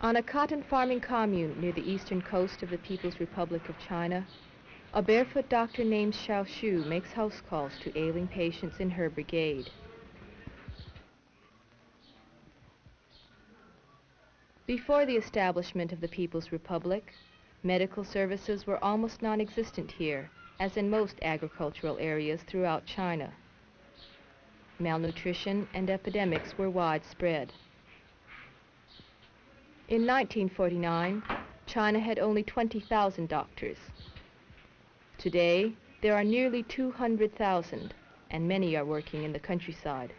On a cotton farming commune near the eastern coast of the People's Republic of China, a barefoot doctor named Xiao Shu makes house calls to ailing patients in her brigade. Before the establishment of the People's Republic, medical services were almost non-existent here, as in most agricultural areas throughout China. Malnutrition and epidemics were widespread. In 1949, China had only 20,000 doctors. Today, there are nearly 200,000, and many are working in the countryside.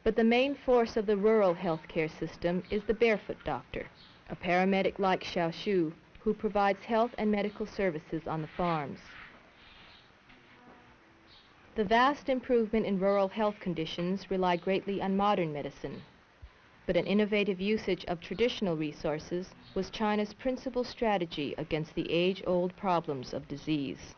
But the main force of the rural healthcare system is the barefoot doctor, a paramedic like Xiao Shu, who provides health and medical services on the farms. The vast improvement in rural health conditions relied greatly on modern medicine, but an innovative usage of traditional resources was China's principal strategy against the age-old problems of disease.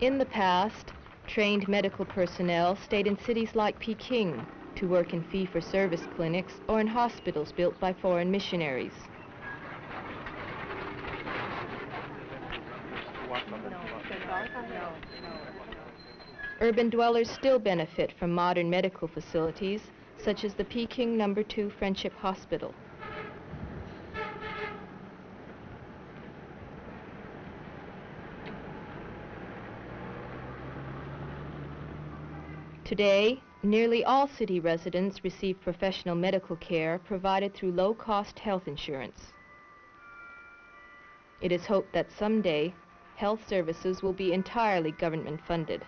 In the past, trained medical personnel stayed in cities like Peking to work in fee-for-service clinics or in hospitals built by foreign missionaries. Urban dwellers still benefit from modern medical facilities, such as the Peking No. 2 Friendship Hospital. Today, nearly all city residents receive professional medical care provided through low-cost health insurance. It is hoped that someday, health services will be entirely government-funded.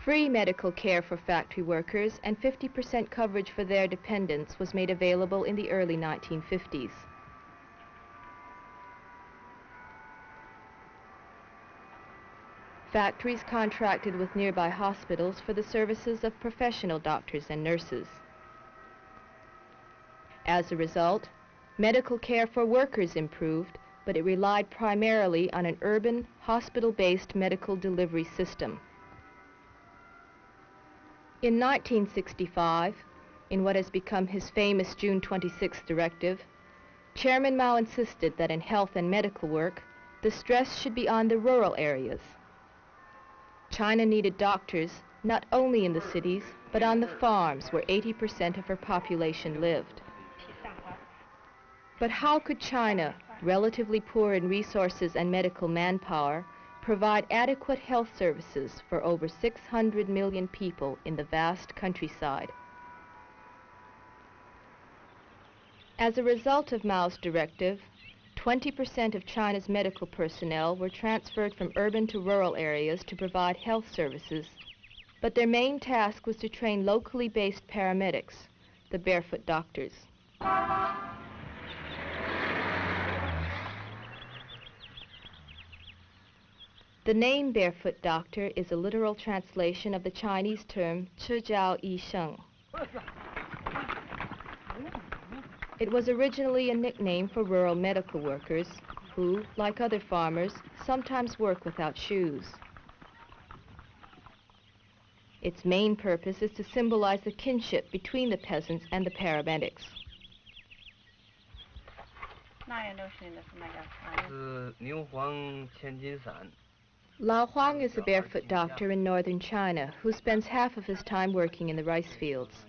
Free medical care for factory workers and 50% coverage for their dependents was made available in the early 1950s. Factories contracted with nearby hospitals for the services of professional doctors and nurses. As a result, medical care for workers improved, but it relied primarily on an urban, hospital-based medical delivery system. In 1965, in what has become his famous June 26 directive, Chairman Mao insisted that in health and medical work, the stress should be on the rural areas. China needed doctors not only in the cities, but on the farms where 80% of her population lived. But how could China, relatively poor in resources and medical manpower, provide adequate health services for over 600 million people in the vast countryside? As a result of Mao's directive, 20% of China's medical personnel were transferred from urban to rural areas to provide health services, but their main task was to train locally based paramedics, the barefoot doctors. The name barefoot doctor is a literal translation of the Chinese term赤脚医生. It was originally a nickname for rural medical workers who, like other farmers, sometimes work without shoes. Its main purpose is to symbolize the kinship between the peasants and the paramedics. Lao Huang is a barefoot doctor in northern China who spends half of his time working in the rice fields.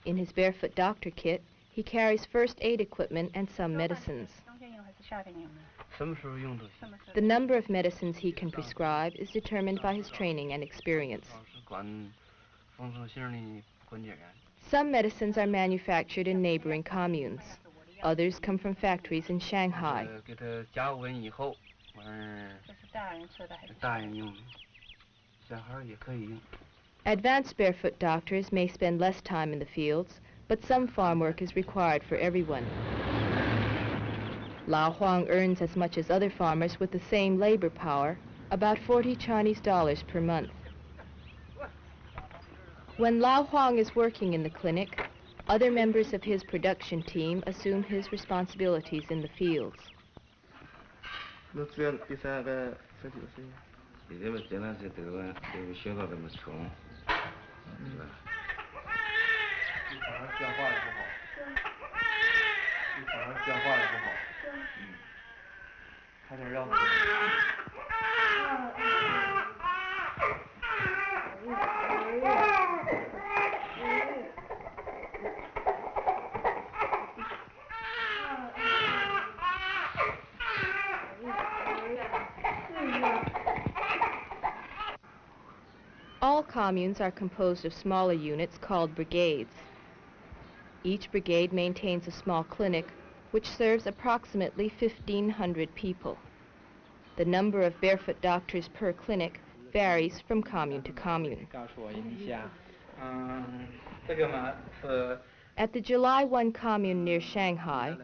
In his barefoot doctor kit, he carries first aid equipment and some medicines. The number of medicines he can prescribe is determined by his training and experience. Some medicines are manufactured in neighboring communes. Others come from factories in Shanghai. Advanced barefoot doctors may spend less time in the fields, but some farm work is required for everyone. Lao Huang earns as much as other farmers with the same labor power, about 40 Chinese dollars per month. When Lao Huang is working in the clinic, other members of his production team assume his responsibilities in the fields. 那这样比赛个身体的声音。你这么简单是这个血管这么冲，是吧？你早上讲话也不好。你早上讲话也不好。还得让。All communes are composed of smaller units called brigades. Each brigade maintains a small clinic which serves approximately 1,500 people. The number of barefoot doctors per clinic varies from commune to commune. At the July 1 commune near Shanghai,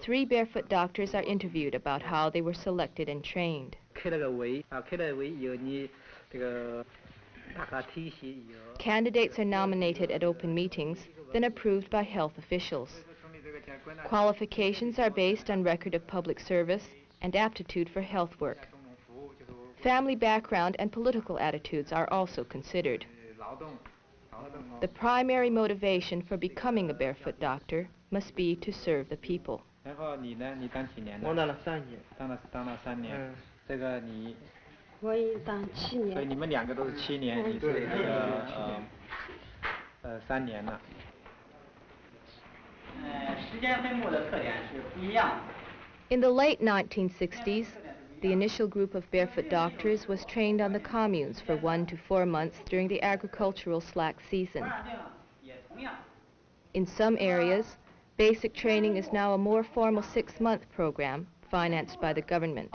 3 barefoot doctors are interviewed about how they were selected and trained. Candidates are nominated at open meetings, then approved by health officials. Qualifications are based on record of public service and aptitude for health work. Family background and political attitudes are also considered. The primary motivation for becoming a barefoot doctor must be to serve the people. 我当了3年。当了3年。这个你。 我也当7年。所以你们2个都是7年，你是3年了。时间分布的特点是不一样的。In the late 1960s, the initial group of barefoot doctors was trained on the communes for 1 to 4 months during the agricultural slack season. In some areas, basic training is now a more formal 6-month program financed by the government.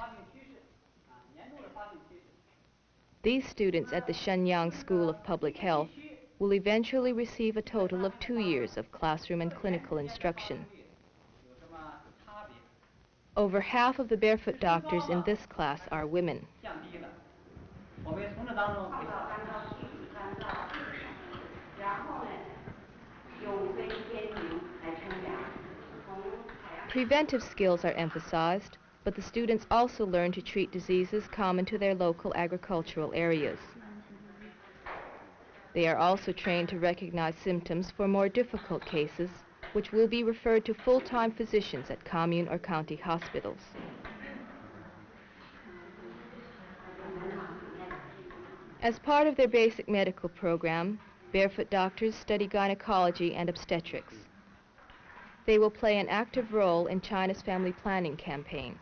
These students at the Shenyang School of Public Health will eventually receive a total of 2 years of classroom and clinical instruction. Over half of the barefoot doctors in this class are women. Preventive skills are emphasized, but the students also learn to treat diseases common to their local agricultural areas. They are also trained to recognize symptoms for more difficult cases, which will be referred to full-time physicians at commune or county hospitals. As part of their basic medical program, barefoot doctors study gynecology and obstetrics. They will play an active role in China's family planning campaign.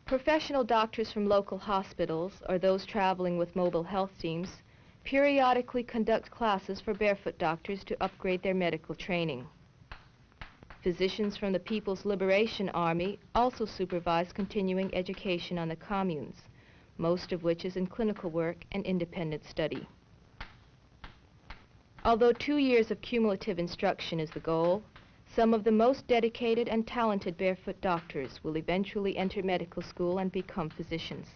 Professional doctors from local hospitals or those traveling with mobile health teams periodically conduct classes for barefoot doctors to upgrade their medical training. Physicians from the People's Liberation Army also supervise continuing education on the communes, most of which is in clinical work and independent study. Although 2 years of cumulative instruction is the goal, some of the most dedicated and talented barefoot doctors will eventually enter medical school and become physicians.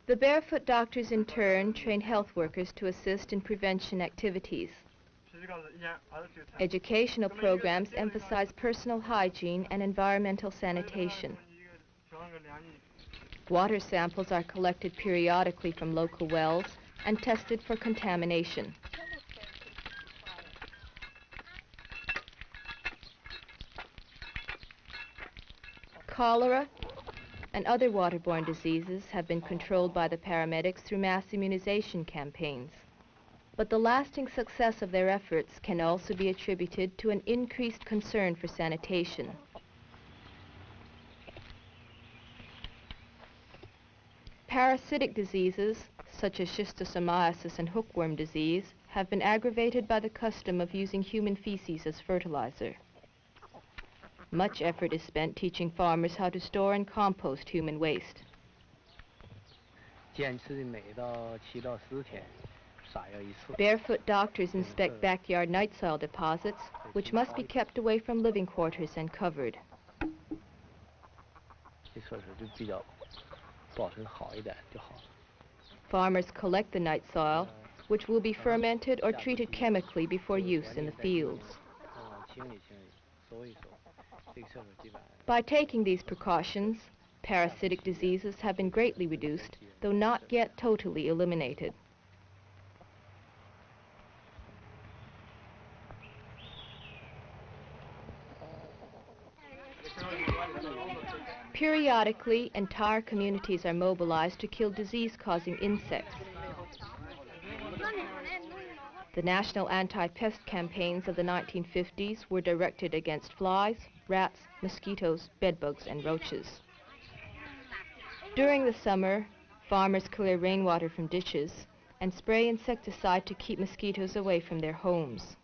The barefoot doctors in turn train health workers to assist in prevention activities. Educational programs emphasize personal hygiene and environmental sanitation. Water samples are collected periodically from local wells and tested for contamination. Cholera and other waterborne diseases have been controlled by the paramedics through mass immunization campaigns. But the lasting success of their efforts can also be attributed to an increased concern for sanitation. Parasitic diseases, such as schistosomiasis and hookworm disease, have been aggravated by the custom of using human feces as fertilizer. Much effort is spent teaching farmers how to store and compost human waste. 坚持每到7到10天， Barefoot doctors inspect backyard night soil deposits, which must be kept away from living quarters and covered. Farmers collect the night soil, which will be fermented or treated chemically before use in the fields. By taking these precautions, parasitic diseases have been greatly reduced, though not yet totally eliminated. Periodically, entire communities are mobilized to kill disease-causing insects. The national anti-pest campaigns of the 1950s were directed against flies, rats, mosquitoes, bedbugs, and roaches. During the summer, farmers clear rainwater from ditches and spray insecticide to keep mosquitoes away from their homes.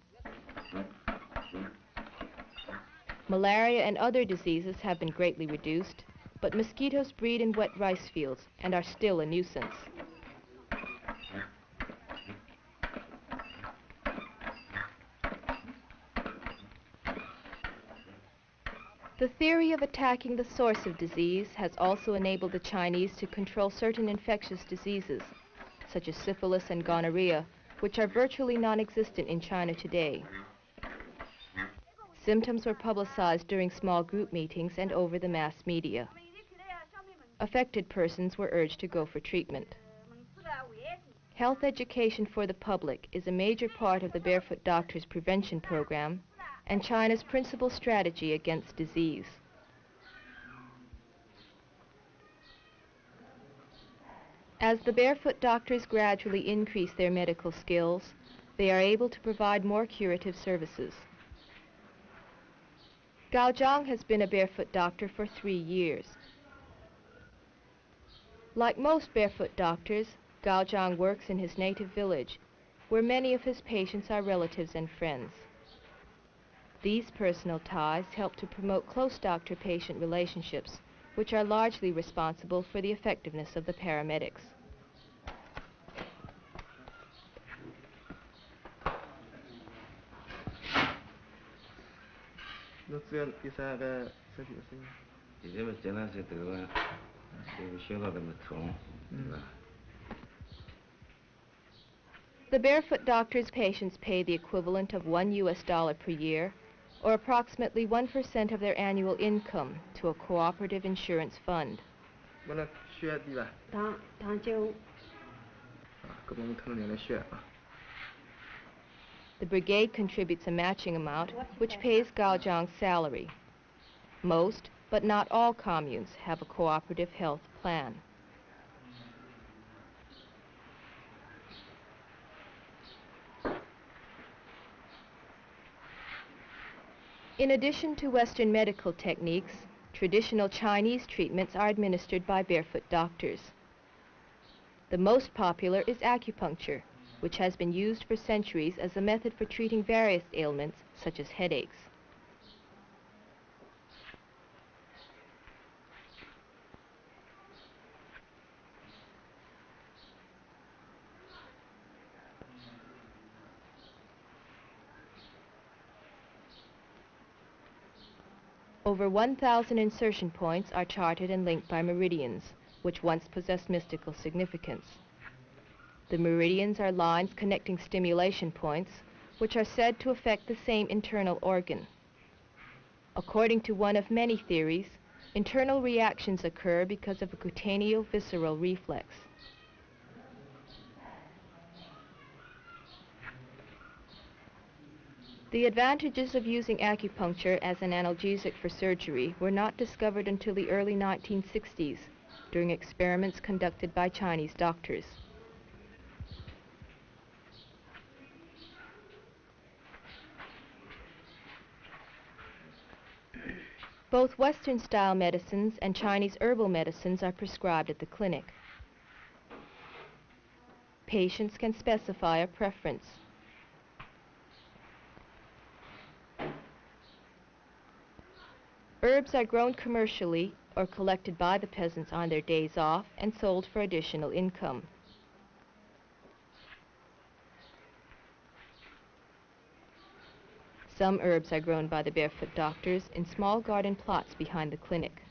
Malaria and other diseases have been greatly reduced, but mosquitoes breed in wet rice fields and are still a nuisance. The theory of attacking the source of disease has also enabled the Chinese to control certain infectious diseases, such as syphilis and gonorrhea, which are virtually non-existent in China today. Symptoms were publicized during small group meetings and over the mass media. Affected persons were urged to go for treatment. Health education for the public is a major part of the Barefoot Doctors Prevention Program and China's principal strategy against disease. As the Barefoot Doctors gradually increase their medical skills, they are able to provide more curative services. Gao Zhang has been a barefoot doctor for 3 years. Like most barefoot doctors, Gao Zhang works in his native village, where many of his patients are relatives and friends. These personal ties help to promote close doctor-patient relationships, which are largely responsible for the effectiveness of the paramedics. The barefoot doctor's patients pay the equivalent of $1 per year, or approximately 1% of their annual income, to a cooperative insurance fund. The brigade contributes a matching amount, which pays Gao Zhang's salary. Most, but not all communes have a cooperative health plan. In addition to Western medical techniques, traditional Chinese treatments are administered by barefoot doctors. The most popular is acupuncture, which has been used for centuries as a method for treating various ailments, such as headaches. Over 1,000 insertion points are charted and linked by meridians, which once possessed mystical significance. The meridians are lines connecting stimulation points, which are said to affect the same internal organ. According to one of many theories, internal reactions occur because of a cutaneovisceral reflex. The advantages of using acupuncture as an analgesic for surgery were not discovered until the early 1960s, during experiments conducted by Chinese doctors. Both Western-style medicines and Chinese herbal medicines are prescribed at the clinic. Patients can specify a preference. Herbs are grown commercially or collected by the peasants on their days off and sold for additional income. Some herbs are grown by the barefoot doctors in small garden plots behind the clinic.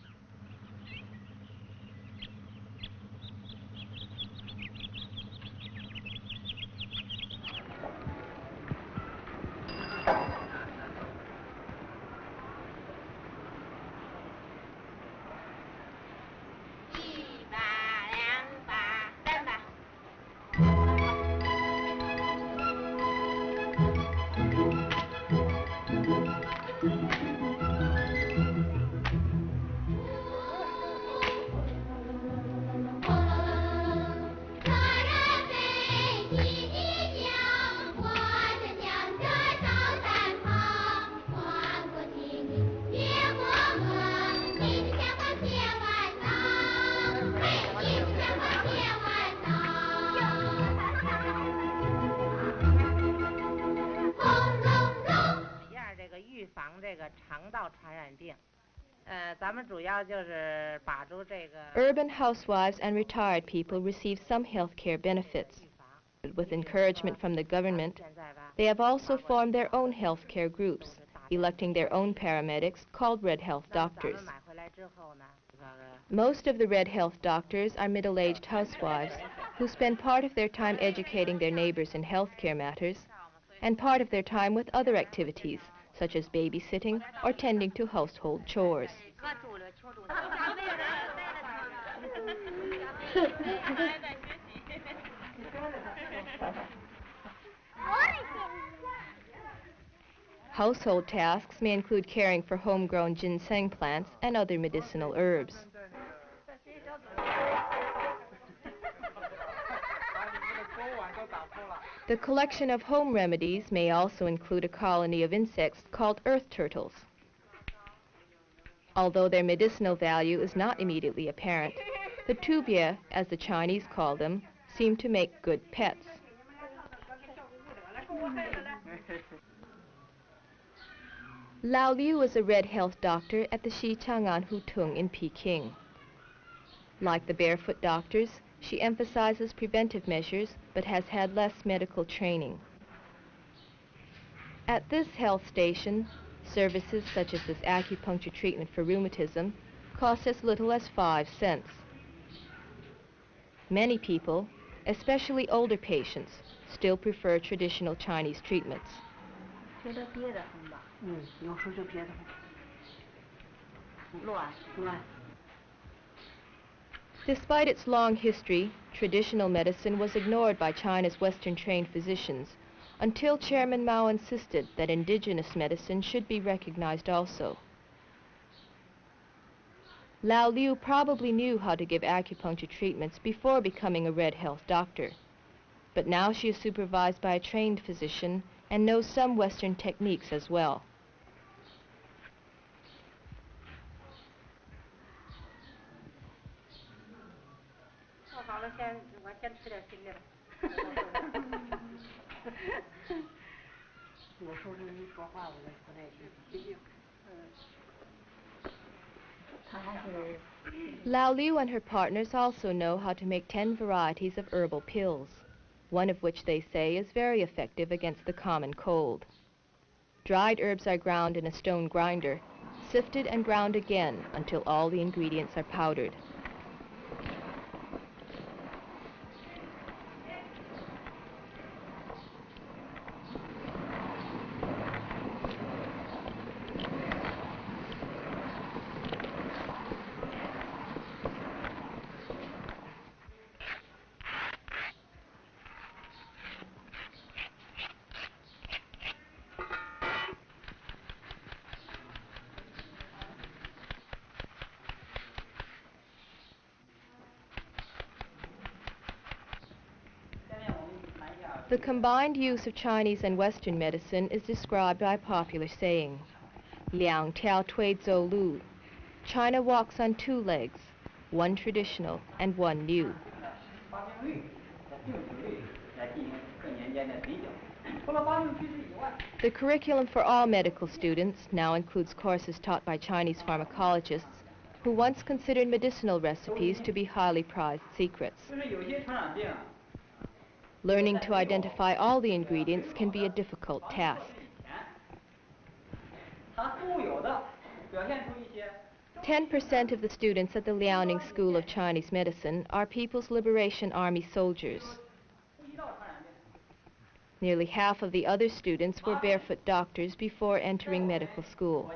Urban housewives and retired people receive some health care benefits. But with encouragement from the government, they have also formed their own health care groups, electing their own paramedics called Red Health Doctors. Most of the Red Health Doctors are middle-aged housewives who spend part of their time educating their neighbors in health care matters and part of their time with other activities, such as babysitting or tending to household chores. Household tasks may include caring for homegrown ginseng plants and other medicinal herbs. The collection of home remedies may also include a colony of insects called earth turtles. Although their medicinal value is not immediately apparent, the tubia, as the Chinese call them, seem to make good pets. Lao Liu is a Red Health Doctor at the Xichang'an Hutung in Peking. Like the barefoot doctors, she emphasizes preventive measures but has had less medical training. At this health station, services such as this acupuncture treatment for rheumatism cost as little as 5 cents. Many people, especially older patients, still prefer traditional Chinese treatments. Despite its long history, traditional medicine was ignored by China's Western-trained physicians until Chairman Mao insisted that indigenous medicine should be recognized also. Lao Liu probably knew how to give acupuncture treatments before becoming a Red Health Doctor, but now she is supervised by a trained physician and knows some Western techniques as well. Lao Liu and her partners also know how to make 10 varieties of herbal pills, one of which they say is very effective against the common cold. Dried herbs are ground in a stone grinder, sifted and ground again until all the ingredients are powdered. The combined use of Chinese and Western medicine is described by a popular saying, 两条腿走路. China walks on 2 legs, one traditional and one new. The curriculum for all medical students now includes courses taught by Chinese pharmacologists who once considered medicinal recipes to be highly prized secrets. Learning to identify all the ingredients can be a difficult task. 它固有的表现出一些。 10% of the students at the Liaoning School of Chinese Medicine are People's Liberation Army soldiers. Nearly half of the other students were barefoot doctors before entering medical school.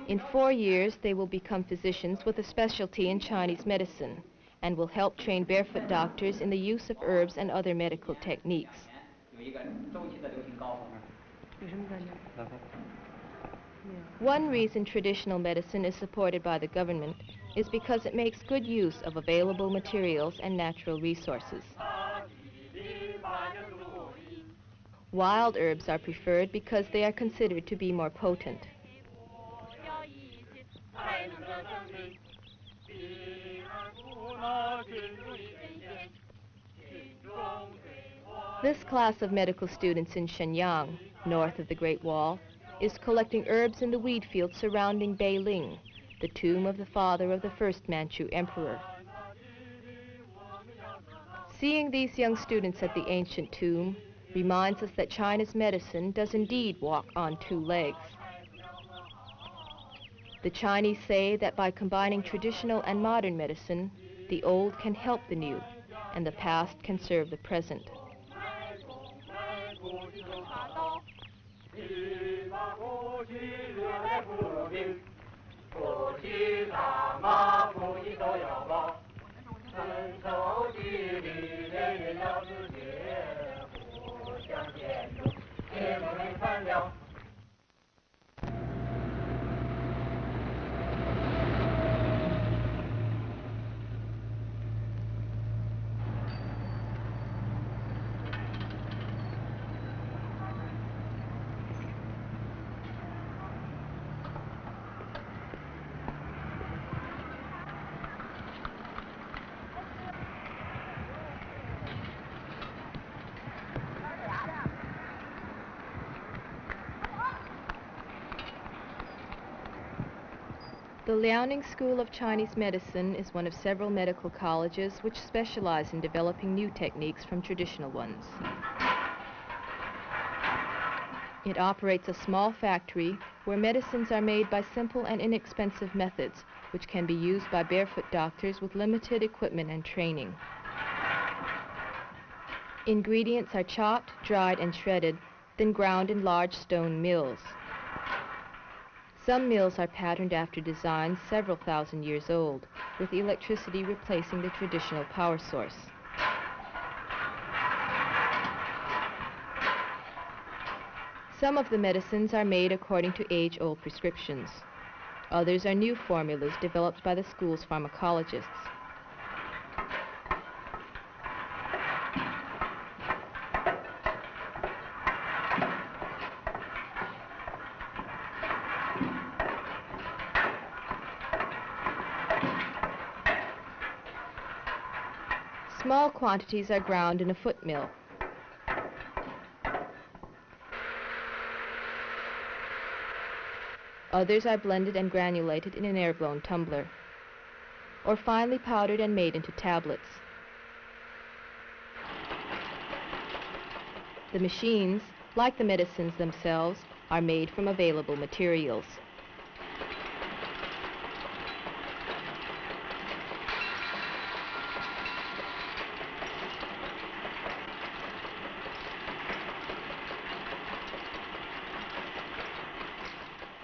In 4 years, they will become physicians with a specialty in Chinese medicine and will help train barefoot doctors in the use of herbs and other medical techniques. One reason traditional medicine is supported by the government is because it makes good use of available materials and natural resources. Wild herbs are preferred because they are considered to be more potent. This class of medical students in Shenyang, north of the Great Wall, is collecting herbs in the wheat field surrounding Beiling, the tomb of the father of the first Manchu emperor. Seeing these young students at the ancient tomb reminds us that China's medicine does indeed walk on 2 legs. The Chinese say that by combining traditional and modern medicine, the old can help the new, and the past can serve the present. The Liaoning School of Chinese Medicine is one of several medical colleges which specialize in developing new techniques from traditional ones. It operates a small factory where medicines are made by simple and inexpensive methods which can be used by barefoot doctors with limited equipment and training. Ingredients are chopped, dried, and shredded, then ground in large stone mills. Some mills are patterned after designs several thousand years old, with electricity replacing the traditional power source. Some of the medicines are made according to age-old prescriptions. Others are new formulas developed by the school's pharmacologists. Small quantities are ground in a foot mill. Others are blended and granulated in an air-blown tumbler, or finely powdered and made into tablets. The machines, like the medicines themselves, are made from available materials.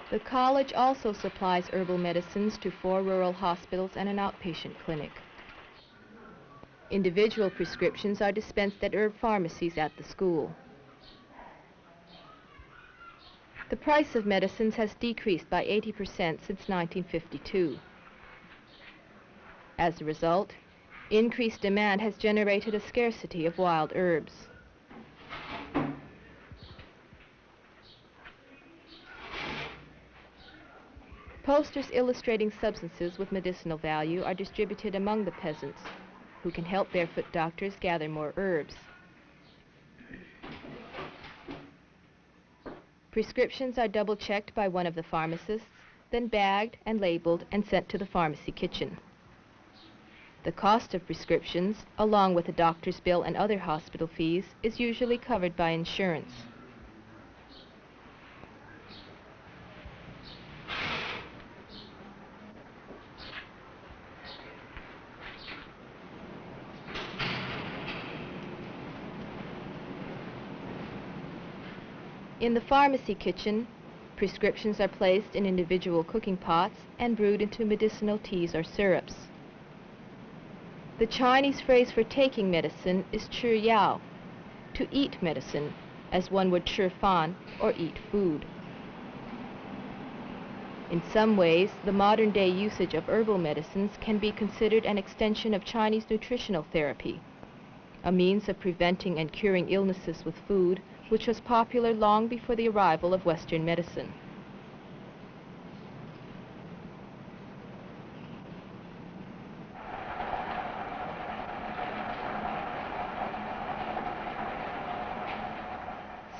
The college also supplies herbal medicines to 4 rural hospitals and an outpatient clinic. Individual prescriptions are dispensed at herb pharmacies at the school. The price of medicines has decreased by 80% since 1952. As a result, increased demand has generated a scarcity of wild herbs. Posters illustrating substances with medicinal value are distributed among the peasants, who can help barefoot doctors gather more herbs. Prescriptions are double-checked by one of the pharmacists, then bagged and labeled and sent to the pharmacy kitchen. The cost of prescriptions, along with the doctor's bill and other hospital fees, is usually covered by insurance. In the pharmacy kitchen, prescriptions are placed in individual cooking pots and brewed into medicinal teas or syrups. The Chinese phrase for taking medicine is 吃药, to eat medicine, as one would 吃饭 or eat food. In some ways, the modern-day usage of herbal medicines can be considered an extension of Chinese nutritional therapy, a means of preventing and curing illnesses with food, which was popular long before the arrival of Western medicine.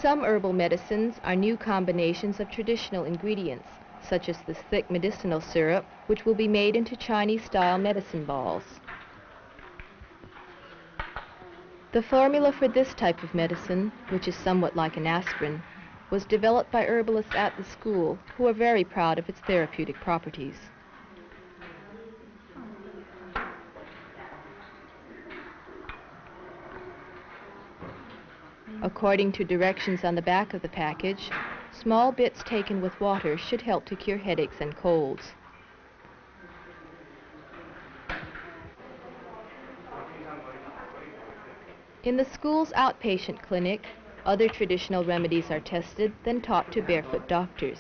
Some herbal medicines are new combinations of traditional ingredients, such as this thick medicinal syrup, which will be made into Chinese-style medicine balls. The formula for this type of medicine, which is somewhat like an aspirin, was developed by herbalists at the school, who are very proud of its therapeutic properties. According to directions on the back of the package, small bits taken with water should help to cure headaches and colds. In the school's outpatient clinic, other traditional remedies are tested, then taught to barefoot doctors.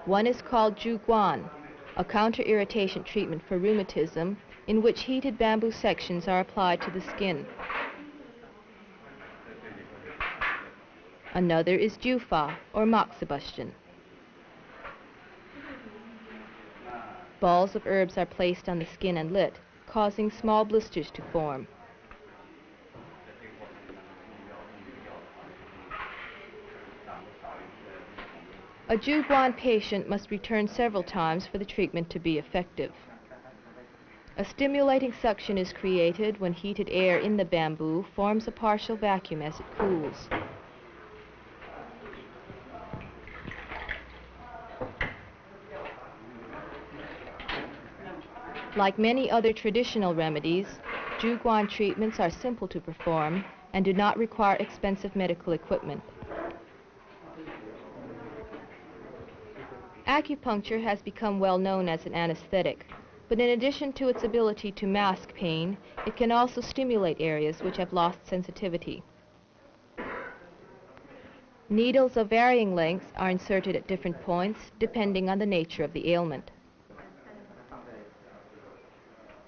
One is called Zhuguan, a counter-irritation treatment for rheumatism, in which heated bamboo sections are applied to the skin. Another is Jufa, or moxibustion. Balls of herbs are placed on the skin and lit, causing small blisters to form. A Zhuguan patient must return several times for the treatment to be effective. A stimulating suction is created when heated air in the bamboo forms a partial vacuum as it cools. Like many other traditional remedies, Zhuguan treatments are simple to perform and do not require expensive medical equipment. Acupuncture has become well known as an anesthetic, but in addition to its ability to mask pain, it can also stimulate areas which have lost sensitivity. Needles of varying lengths are inserted at different points depending on the nature of the ailment.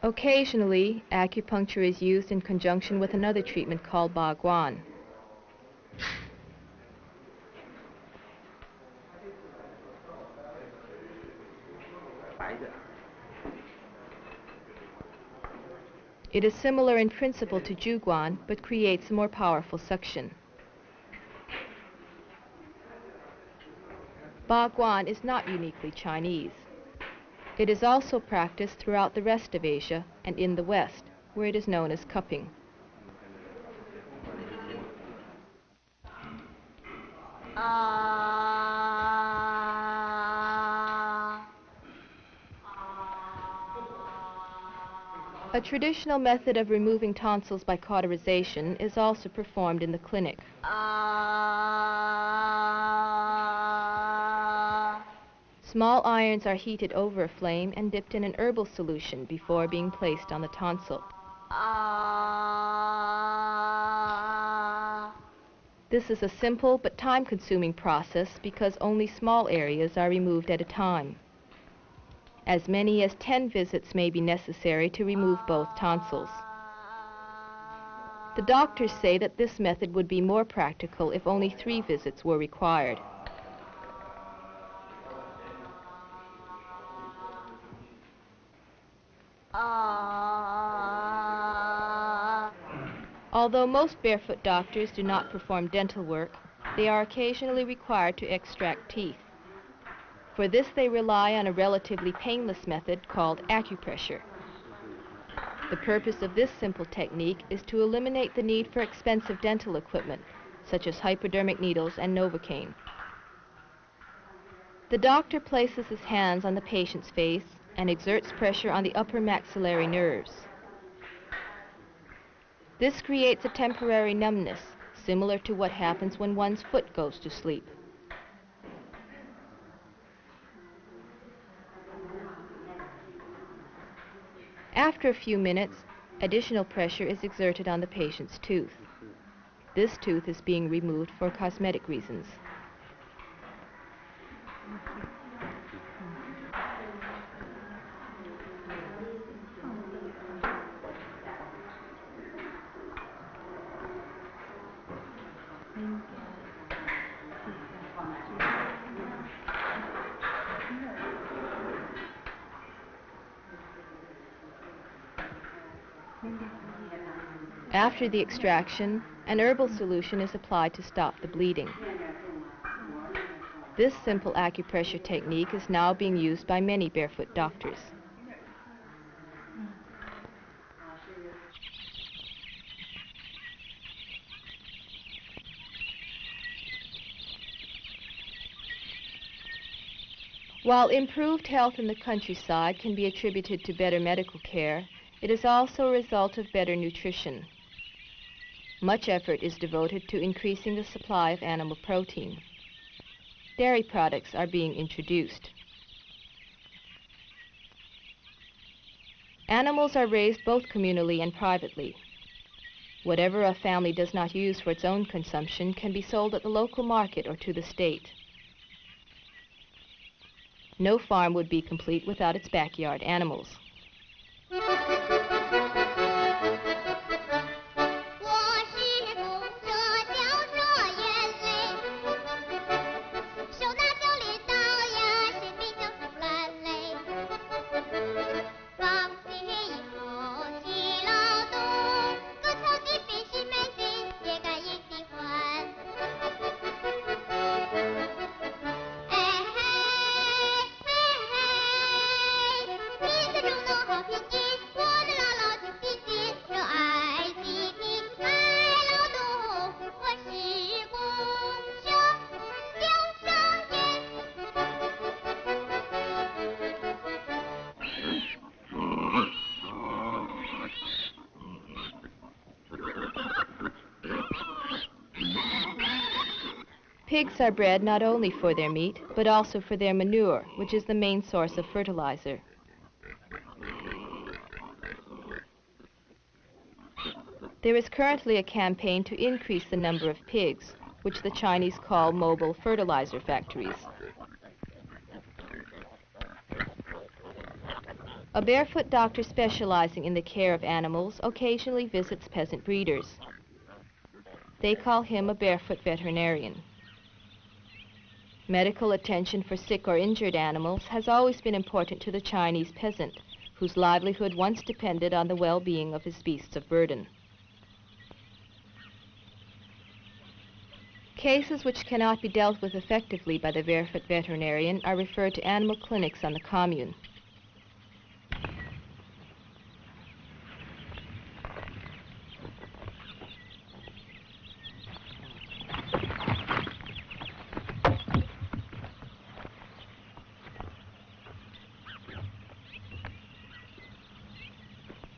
Occasionally, acupuncture is used in conjunction with another treatment called baguan. It is similar in principle to Zhuguan, but creates a more powerful suction. Baguan is not uniquely Chinese. It is also practiced throughout the rest of Asia and in the West, where it is known as cupping. A traditional method of removing tonsils by cauterization is also performed in the clinic. Small irons are heated over a flame and dipped in an herbal solution before being placed on the tonsil. This is a simple but time-consuming process because only small areas are removed at a time. As many as 10 visits may be necessary to remove both tonsils. The doctors say that this method would be more practical if only 3 visits were required. Although most barefoot doctors do not perform dental work, they are occasionally required to extract teeth. For this, they rely on a relatively painless method called acupressure. The purpose of this simple technique is to eliminate the need for expensive dental equipment, such as hypodermic needles and Novocaine. The doctor places his hands on the patient's face and exerts pressure on the upper maxillary nerves. This creates a temporary numbness, similar to what happens when one's foot goes to sleep. After a few minutes, additional pressure is exerted on the patient's tooth. This tooth is being removed for cosmetic reasons. After the extraction, an herbal solution is applied to stop the bleeding. This simple acupressure technique is now being used by many barefoot doctors. While improved health in the countryside can be attributed to better medical care, it is also a result of better nutrition. Much effort is devoted to increasing the supply of animal protein. Dairy products are being introduced. Animals are raised both communally and privately. Whatever a family does not use for its own consumption can be sold at the local market or to the state. No farm would be complete without its backyard animals. Pigs are bred not only for their meat, but also for their manure, which is the main source of fertilizer. There is currently a campaign to increase the number of pigs, which the Chinese call mobile fertilizer factories. A barefoot doctor specializing in the care of animals occasionally visits peasant breeders. They call him a barefoot veterinarian. Medical attention for sick or injured animals has always been important to the Chinese peasant, whose livelihood once depended on the well-being of his beasts of burden. Cases which cannot be dealt with effectively by the barefoot veterinarian are referred to animal clinics on the commune.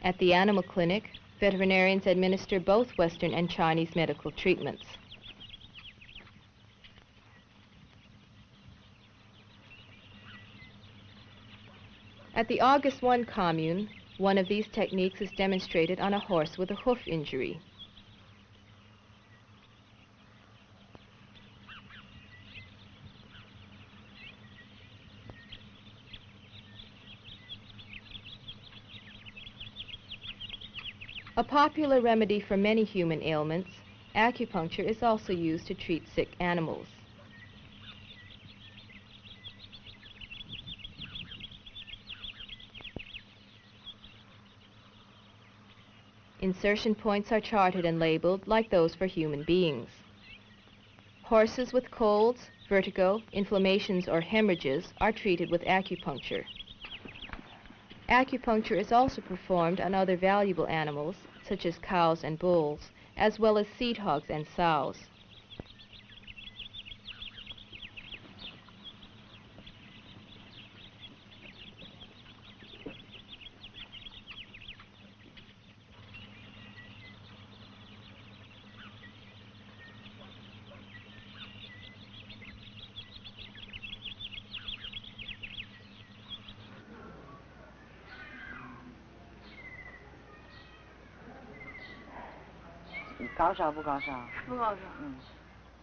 At the animal clinic, veterinarians administer both Western and Chinese medical treatments. At the August 1 commune, one of these techniques is demonstrated on a horse with a hoof injury. A popular remedy for many human ailments, acupuncture is also used to treat sick animals. Insertion points are charted and labeled like those for human beings. Horses with colds, vertigo, inflammations, or hemorrhages are treated with acupuncture. Acupuncture is also performed on other valuable animals, such as cows and bulls, as well as seed hogs and sows.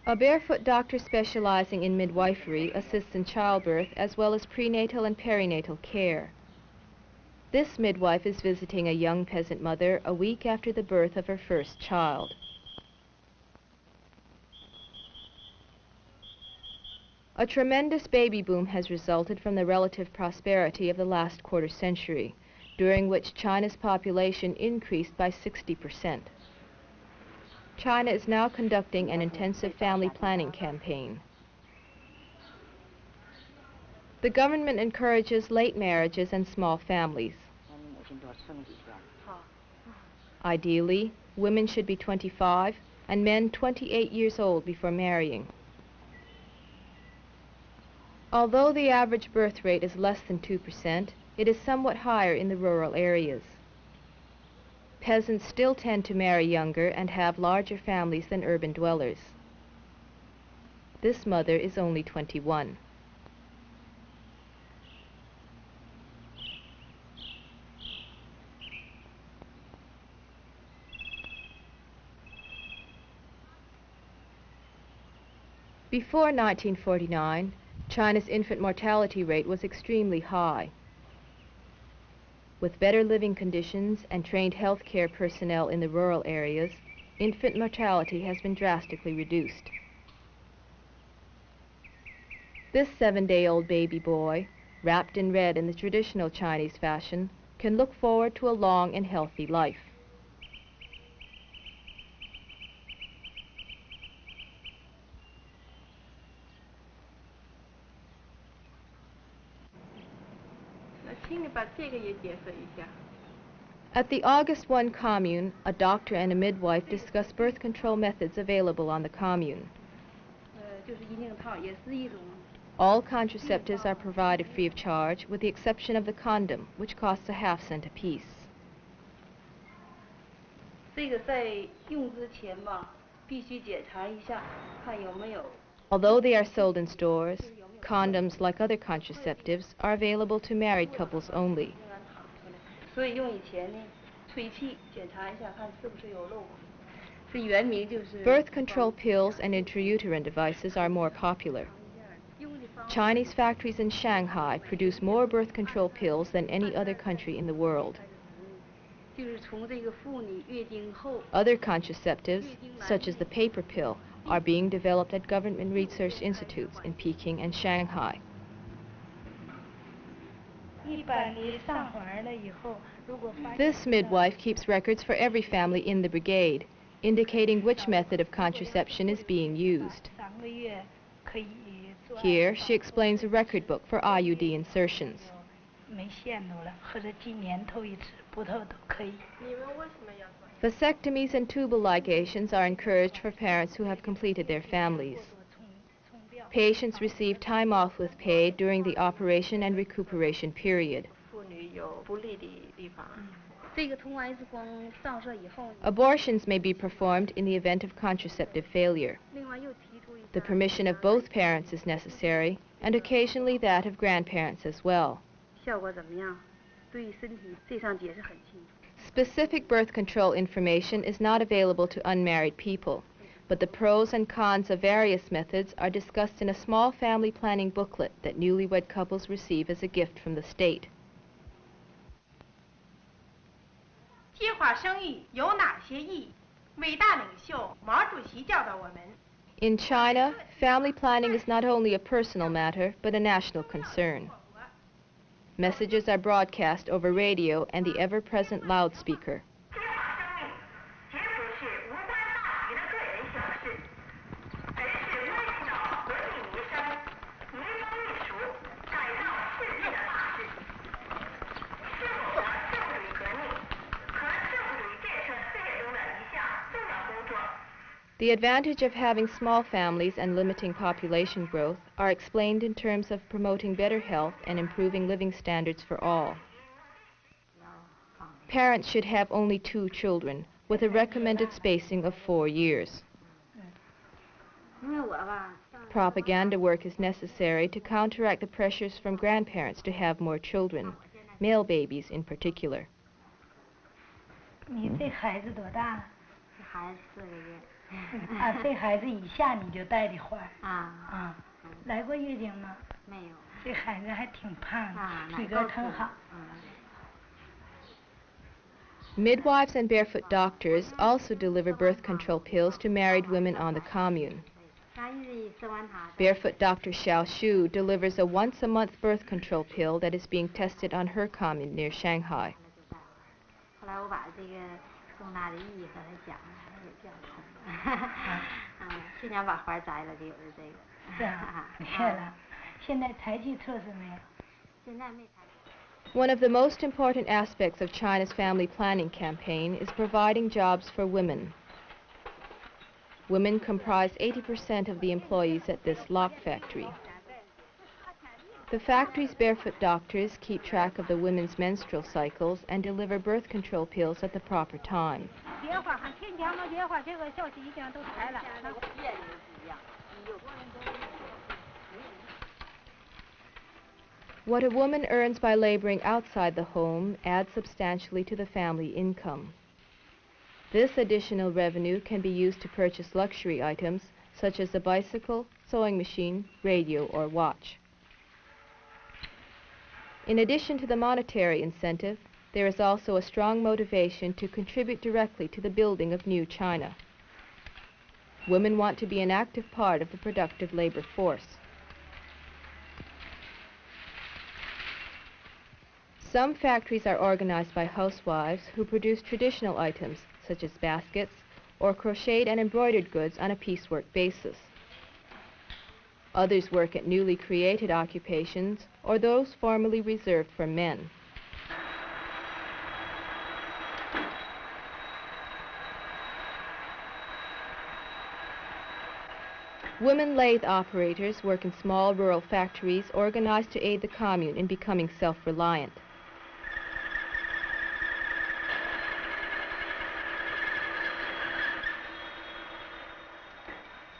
A barefoot doctor specializing in midwifery assists in childbirth as well as prenatal and perinatal care. This midwife is visiting a young peasant mother a week after the birth of her first child. A tremendous baby boom has resulted from the relative prosperity of the last quarter century, during which China's population increased by 60%. China is now conducting an intensive family planning campaign. The government encourages late marriages and small families. Ideally, women should be 25 and men 28 years old before marrying. Although the average birth rate is less than 2%, it is somewhat higher in the rural areas. Peasants still tend to marry younger and have larger families than urban dwellers. This mother is only 21. Before 1949, China's infant mortality rate was extremely high. With better living conditions and trained healthcare personnel in the rural areas, infant mortality has been drastically reduced. This 7-day-old baby boy, wrapped in red in the traditional Chinese fashion, can look forward to a long and healthy life. At the August 1 commune, a doctor and a midwife discuss birth control methods available on the commune. All contraceptives are provided free of charge, with the exception of the condom, which costs a half-cent apiece. Although they are sold in stores, condoms, like other contraceptives, are available to married couples only. Birth control pills and intrauterine devices are more popular. Chinese factories in Shanghai produce more birth control pills than any other country in the world. Other contraceptives, such as the paper pill, are being developed at government research institutes in Peking and Shanghai. This midwife keeps records for every family in the brigade, indicating which method of contraception is being used. Here, she explains a record book for IUD insertions. Vasectomies and tubal ligations are encouraged for parents who have completed their families. Patients receive time off with pay during the operation and recuperation period. Abortions may be performed in the event of contraceptive failure. The permission of both parents is necessary, and occasionally that of grandparents as well. Specific birth control information is not available to unmarried people, but the pros and cons of various methods are discussed in a small family planning booklet that newlywed couples receive as a gift from the state. In China, family planning is not only a personal matter, but a national concern. Messages are broadcast over radio and the ever-present loudspeaker. The advantage of having small families and limiting population growth are explained in terms of promoting better health and improving living standards for all. Parents should have only 2 children, with a recommended spacing of 4 years. Propaganda work is necessary to counteract the pressures from grandparents to have more children, male babies in particular. 孩子4个月。啊，这孩子以下你就带的花。啊。来过月经吗？没有。这孩子还挺胖的，体个格挺好。Midwives and barefoot doctors also deliver birth control pills to married women on the commune. Barefoot Dr. Xiao Xu delivers a once-a-month birth control pill that is being tested on her commune near Shanghai. One of the most important aspects of China's family planning campaign is providing jobs for women. Women comprise 80% of the employees at this lock factory. The factory's barefoot doctors keep track of the women's menstrual cycles and deliver birth control pills at the proper time. What a woman earns by laboring outside the home adds substantially to the family income. This additional revenue can be used to purchase luxury items such as a bicycle, sewing machine, radio, or watch. In addition to the monetary incentive, there is also a strong motivation to contribute directly to the building of new China. Women want to be an active part of the productive labor force. Some factories are organized by housewives who produce traditional items such as baskets or crocheted and embroidered goods on a piecework basis. Others work at newly created occupations or those formerly reserved for men. Women lathe operators work in small rural factories organized to aid the commune in becoming self-reliant.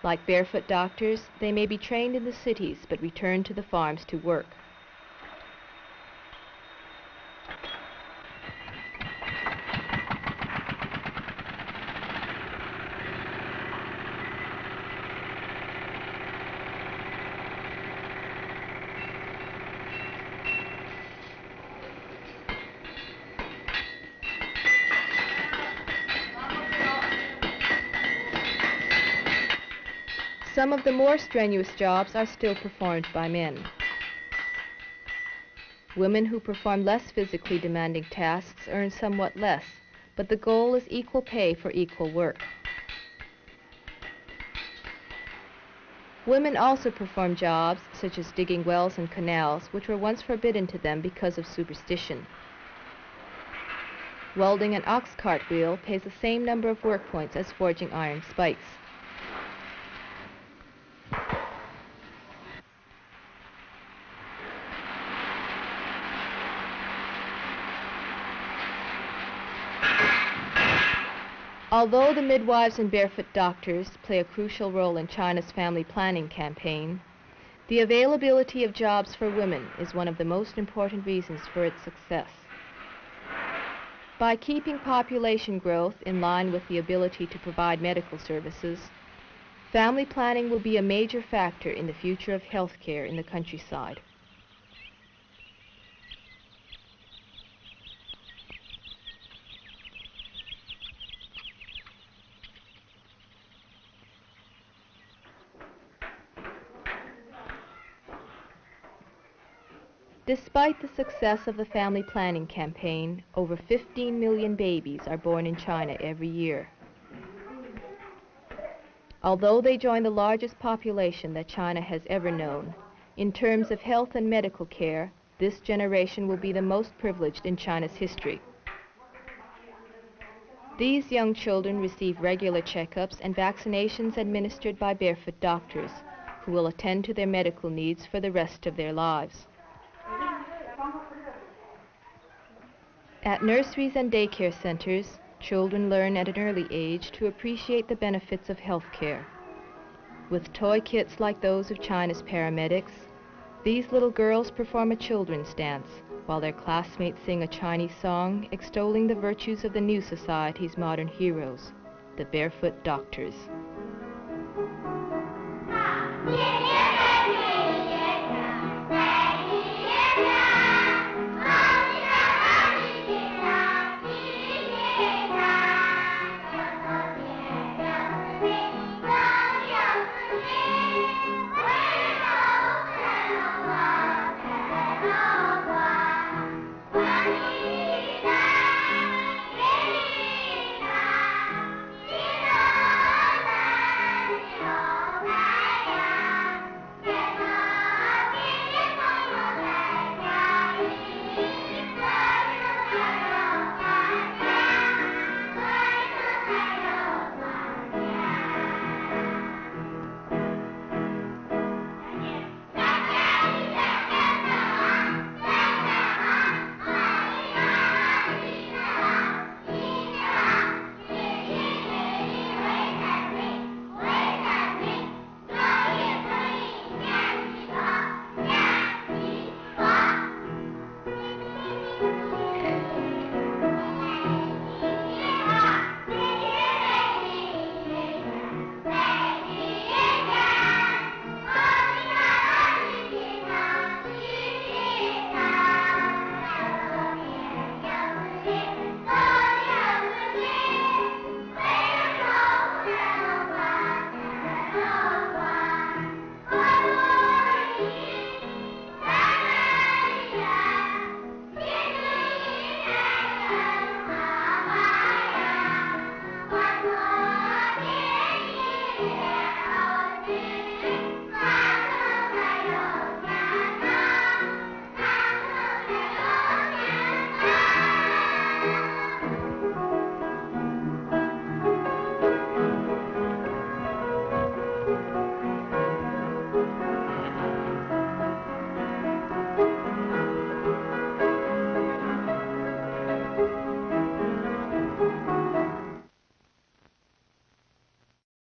Like barefoot doctors, they may be trained in the cities but return to the farms to work. Some of the more strenuous jobs are still performed by men. Women who perform less physically demanding tasks earn somewhat less, but the goal is equal pay for equal work. Women also perform jobs such as digging wells and canals, which were once forbidden to them because of superstition. Welding an ox cart wheel pays the same number of work points as forging iron spikes. Although the midwives and barefoot doctors play a crucial role in China's family planning campaign, the availability of jobs for women is one of the most important reasons for its success. By keeping population growth in line with the ability to provide medical services, family planning will be a major factor in the future of health care in the countryside. Despite the success of the family planning campaign, over 15 million babies are born in China every year. Although they join the largest population that China has ever known, in terms of health and medical care, this generation will be the most privileged in China's history. These young children receive regular checkups and vaccinations administered by barefoot doctors, who will attend to their medical needs for the rest of their lives. At nurseries and daycare centers, children learn at an early age to appreciate the benefits of health care. With toy kits like those of China's paramedics, these little girls perform a children's dance, while their classmates sing a Chinese song extolling the virtues of the new society's modern heroes. the barefoot doctors. 1、2、